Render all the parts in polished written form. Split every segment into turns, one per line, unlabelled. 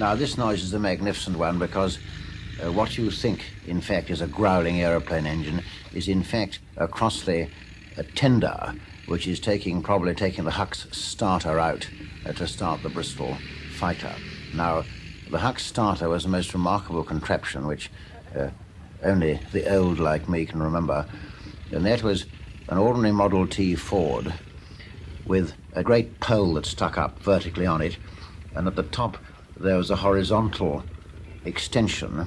Now this noise is a magnificent one because what you think, in fact, is a growling aeroplane engine is, in fact, across the tender, which is probably taking the Huck's starter out to start the Bristol fighter. Now, the Huck's starter was the most remarkable contraption which only the old like me can remember, and that was an ordinary Model T Ford with a great pole that stuck up vertically on it, and at the top there was a horizontal extension.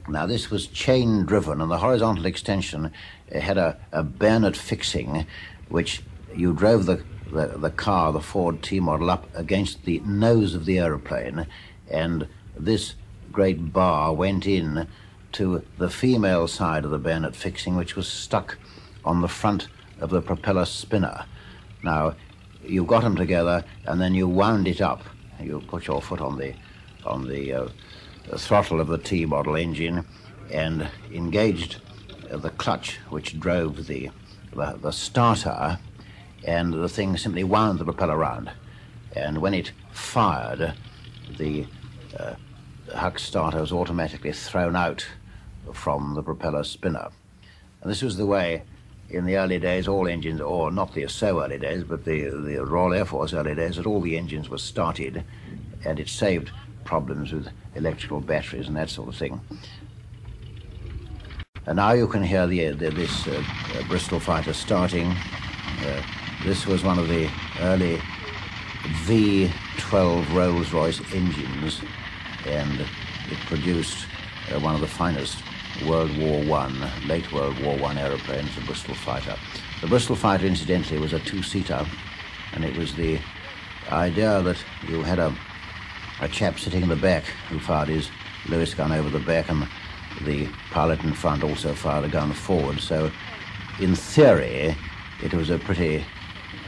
Now this was chain driven, and the horizontal extension had a bayonet fixing which you drove the car, the Ford T model, up against the nose of the aeroplane, and this great bar went in to the female side of the bayonet fixing, which was stuck on the front of the propeller spinner. Now you got them together and then you wound it up. You put your foot on the throttle of the T model engine and engaged the clutch which drove the starter, and the thing simply wound the propeller round. And when it fired, the Huck starter was automatically thrown out from the propeller spinner. And this was the way, in the early days, all engines, or not the so early days, but the Royal Air Force early days, that all the engines were started, and it saved problems with electrical batteries and that sort of thing. And now you can hear this Bristol fighter starting. This was one of the early V12 Rolls-Royce engines, and it produced one of the finest World War I, late World War I aeroplanes, the Bristol fighter. The Bristol fighter, incidentally, was a two-seater, and it was the idea that you had a chap sitting in the back who fired his Lewis gun over the back, and the pilot in front also fired a gun forward. So, in theory, it was a pretty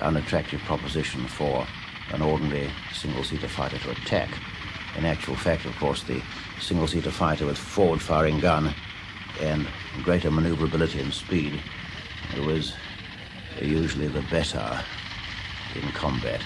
unattractive proposition for an ordinary single-seater fighter to attack. In actual fact, of course, the single-seater fighter with forward-firing gun and greater maneuverability and speed was usually the better in combat.